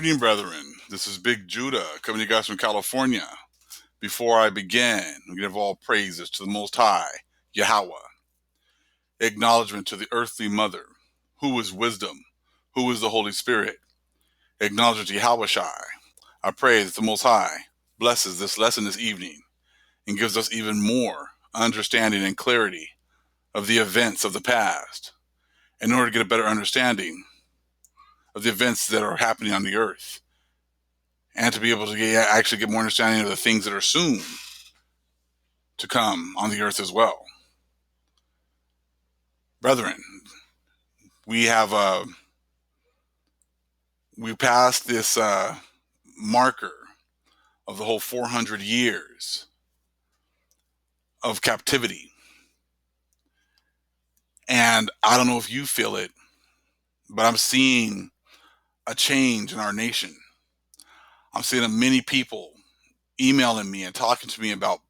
Good evening, brethren. This is Big Judah coming to you guys from California. Before I begin, we give all praises to the Most High, Yahweh. Acknowledgement to the earthly mother, who is wisdom, who is the Holy Spirit. Acknowledgement to Yahweh Shai. I pray that the Most High blesses this lesson this evening and gives us even more understanding and clarity of the events of the past in order to get a better understanding of the events that are happening on the earth, and to be able to actually get more understanding of the things that are soon to come on the earth as well. Brethren, we have we passed this marker of the whole 400 years of captivity. And I don't know if you feel it, but I'm seeing a change in our nation. I'm seeing many people emailing me and talking to me about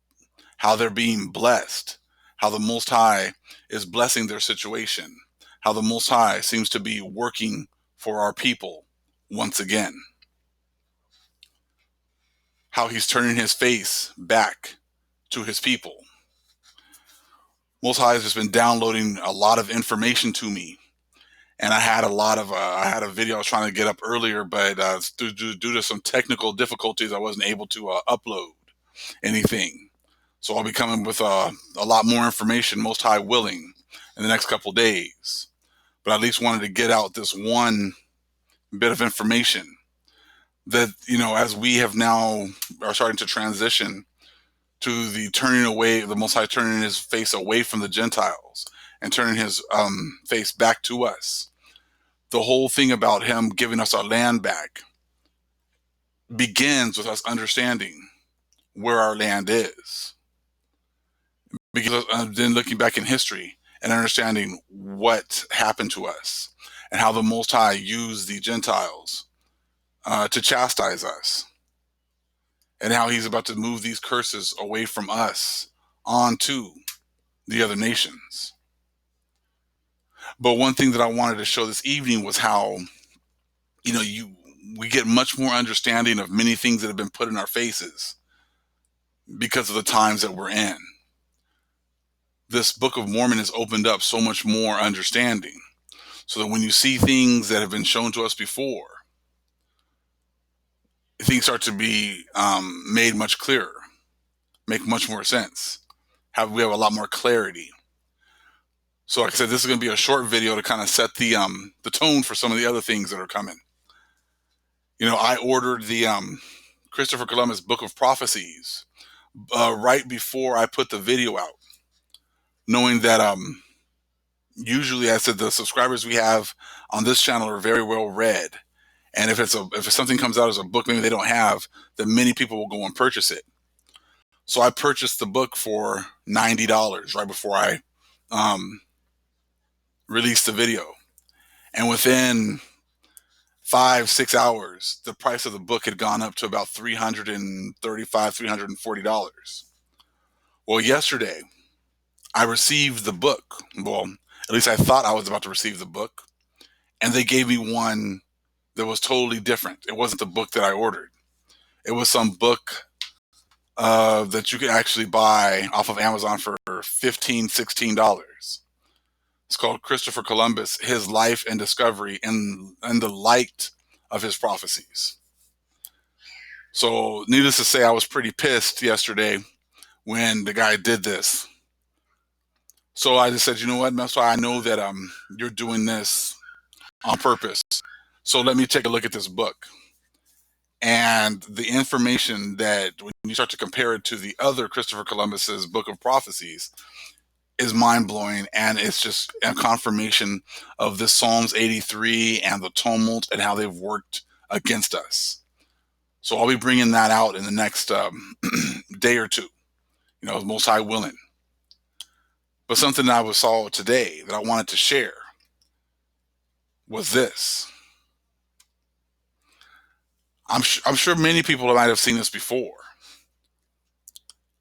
how they're being blessed, how the Most High is blessing their situation, how the Most High seems to be working for our people once again, how he's turning his face back to his people. Most High has just been downloading a lot of information to me, and I had a video I was trying to get up earlier, but due to some technical difficulties, I wasn't able to upload anything. So I'll be coming with a lot more information, Most High willing, in the next couple days. But I at least wanted to get out this one bit of information that, as we have now are starting to transition to the turning away, the Most High turning his face away from the Gentiles and turning his face back to us. The whole thing about him giving us our land back begins with us understanding where our land is. Because then looking back in history and understanding what happened to us and how the Most High used the Gentiles to chastise us, and how he's about to move these curses away from us onto the other nations. But one thing that I wanted to show this evening was how, we get much more understanding of many things that have been put in our faces because of the times that we're in. This Book of Mormon has opened up so much more understanding, so that when you see things that have been shown to us before, things start to be made much clearer, make much more sense. We have a lot more clarity. So like I said, this is going to be a short video to kind of set the tone for some of the other things that are coming. I ordered the Christopher Columbus Book of Prophecies right before I put the video out, knowing that usually, I said, the subscribers we have on this channel are very well read, and if something comes out as a book maybe they don't have, then many people will go and purchase it. So I purchased the book for $90 right before I released the video, and within 5-6 hours, the price of the book had gone up to about $335, $340. Well, yesterday, I received the book. Well, at least I thought I was about to receive the book. And they gave me one that was totally different. It wasn't the book that I ordered. It was some book that you could actually buy off of Amazon for $15, $16. It's called Christopher Columbus, His Life and Discovery in the Light of His Prophecies. So needless to say, I was pretty pissed yesterday when the guy did this. So I just said, you know what, that's why I know that you're doing this on purpose. So let me take a look at this book. And the information that when you start to compare it to the other Christopher Columbus's Book of Prophecies is mind-blowing, and it's just a confirmation of this Psalms 83 and the tumult and how they've worked against us. So I'll be bringing that out in the next day or two, Most High willing. But something that I saw today that I wanted to share was this. I'm sure many people might have seen this before,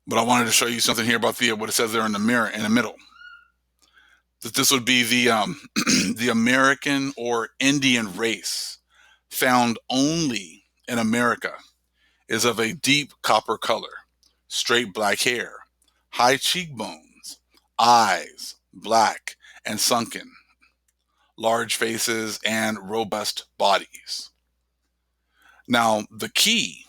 but I wanted to show you something here about what it says there in the mirror in the middle. That this would be the the American or Indian race found only in America, is of a deep copper color, straight black hair, high cheekbones, eyes black and sunken, large faces, and robust bodies. Now, the key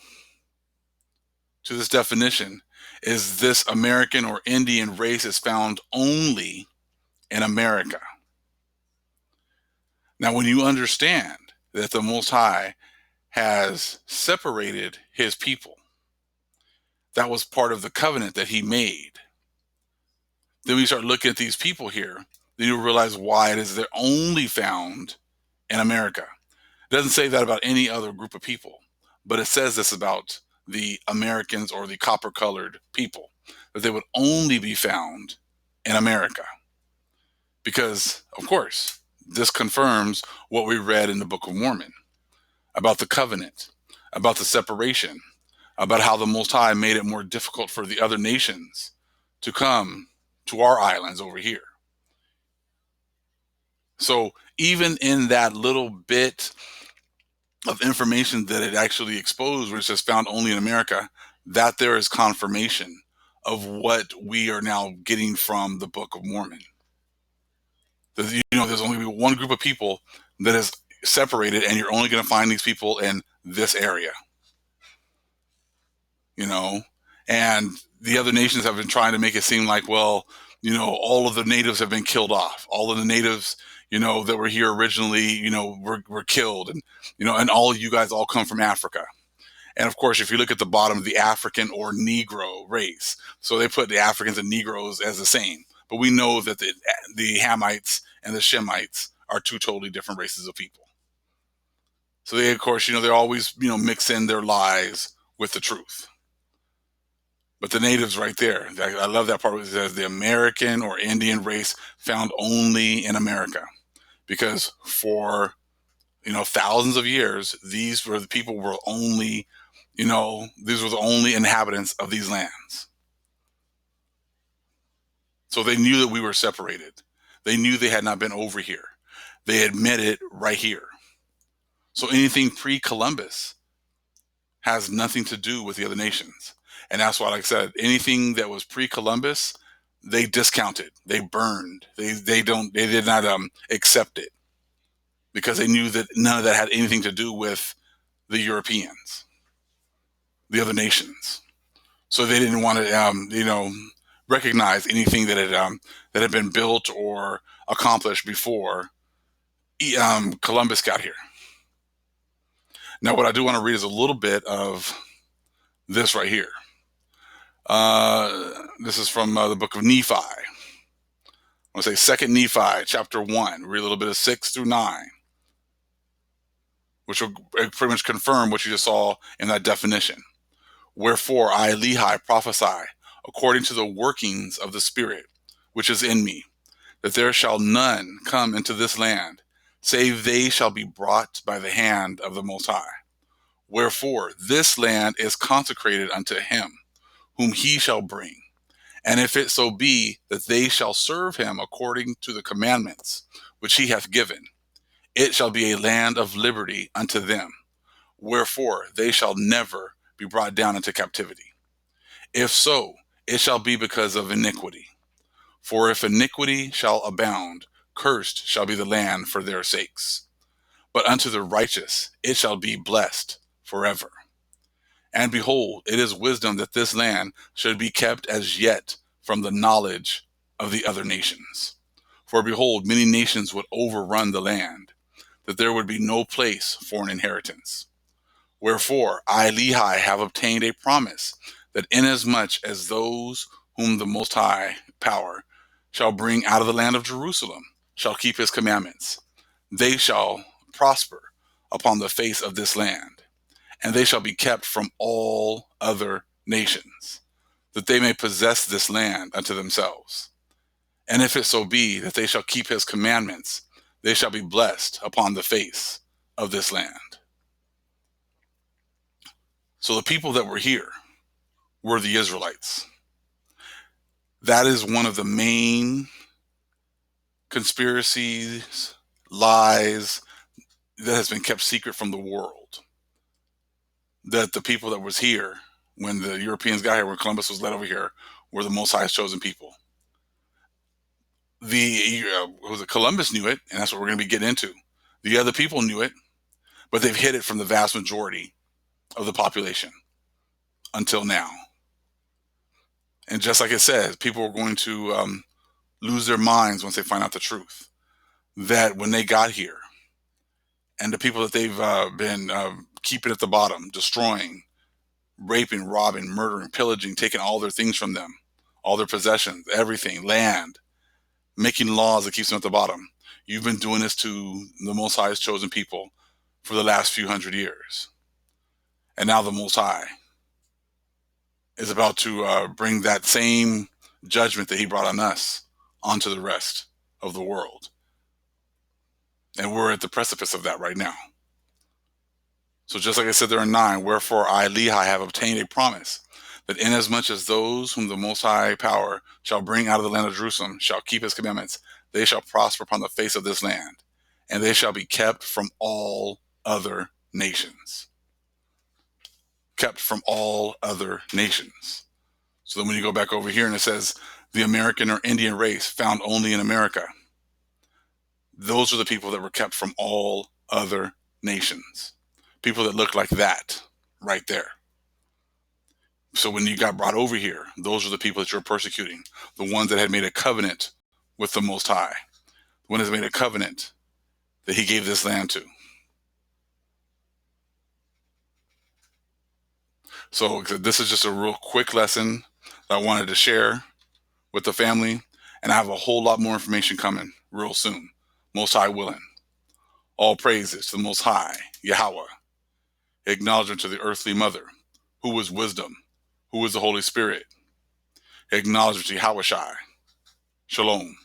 to this definition is this American or Indian race is found only in America. Now, when you understand that the Most High has separated his people, that was part of the covenant that he made. Then we start looking at these people here, then you realize why it is they're only found in America. It doesn't say that about any other group of people, but it says this about the Americans or the copper colored people, that they would only be found in America. Because, of course, this confirms what we read in the Book of Mormon about the covenant, about the separation, about how the Most High made it more difficult for the other nations to come to our islands over here. So even in that little bit of information that it actually exposed, where it says found only in America, that there is confirmation of what we are now getting from the Book of Mormon. There's only one group of people that is separated, and you're only going to find these people in this area. And the other nations have been trying to make it seem like, well, all of the natives have been killed off. All of the natives, that were here originally, were killed. And all of you guys all come from Africa. And of course, if you look at the bottom of the African or Negro race, so they put the Africans and Negroes as the same. But we know that the Hamites and the Shemites are two totally different races of people. So they, of course, they're always, mix in their lies with the truth. But the natives right there, I love that part where it says the American or Indian race found only in America. Because for, thousands of years, these were the people were only, these were the only inhabitants of these lands. So they knew that we were separated. They knew they had not been over here. They admit it right here. So anything pre-Columbus has nothing to do with the other nations. And that's why, like I said, anything that was pre-Columbus, they discounted, they burned, they did not accept it, because they knew that none of that had anything to do with the Europeans, the other nations. So they didn't want to, recognize anything that had been built or accomplished before Columbus got here. Now, what I do want to read is a little bit of this right here. This is from the book of Nephi. I want to say 2 Nephi, chapter 1. Read a little bit of 6 through 9, which will pretty much confirm what you just saw in that definition. Wherefore I, Lehi, prophesy, according to the workings of the Spirit, which is in me, that there shall none come into this land, save they shall be brought by the hand of the Most High. Wherefore this land is consecrated unto him, whom he shall bring. And if it so be that they shall serve him according to the commandments which he hath given, it shall be a land of liberty unto them. Wherefore they shall never be brought down into captivity. If so, it shall be because of iniquity. For if iniquity shall abound, cursed shall be the land for their sakes. But unto the righteous it shall be blessed forever. And behold, it is wisdom that this land should be kept as yet from the knowledge of the other nations. For behold, many nations would overrun the land, that there would be no place for an inheritance. Wherefore I, Lehi, have obtained a promise, that inasmuch as those whom the Most High power shall bring out of the land of Jerusalem shall keep his commandments, they shall prosper upon the face of this land, and they shall be kept from all other nations, that they may possess this land unto themselves. And if it so be that they shall keep his commandments, they shall be blessed upon the face of this land. So the people that were here were the Israelites. That is one of the main conspiracies, lies, that has been kept secret from the world. That the people that was here when the Europeans got here, when Columbus was led over here, were the Most High's chosen people. Columbus knew it, and that's what we're going to be getting into. The other people knew it, but they've hid it from the vast majority of the population until now. And just like it says, people are going to lose their minds once they find out the truth. That when they got here, and the people that they've been keeping at the bottom, destroying, raping, robbing, murdering, pillaging, taking all their things from them, all their possessions, everything, land, making laws that keeps them at the bottom. You've been doing this to the Most High's chosen people for the last few hundred years. And now the Most High is about to bring that same judgment that he brought on us onto the rest of the world. And we're at the precipice of that right now. So just like I said there in 9, wherefore I, Lehi, have obtained a promise, that inasmuch as those whom the Most High Power shall bring out of the land of Jerusalem shall keep his commandments, they shall prosper upon the face of this land, and they shall be kept from all other nations. Kept from all other nations. So then when you go back over here and it says, the American or Indian race found only in America, those are the people that were kept from all other nations. People that look like that right there. So when you got brought over here, those are the people that you're persecuting. The ones that had made a covenant with the Most High. The ones that made a covenant that he gave this land to. So this is just a real quick lesson that I wanted to share with the family. And I have a whole lot more information coming real soon. Most High willing. All praises to the Most High, Yahweh. Acknowledgement to the earthly mother, who was wisdom, who was the Holy Spirit. Acknowledgement to Yahweh Shai. Shalom.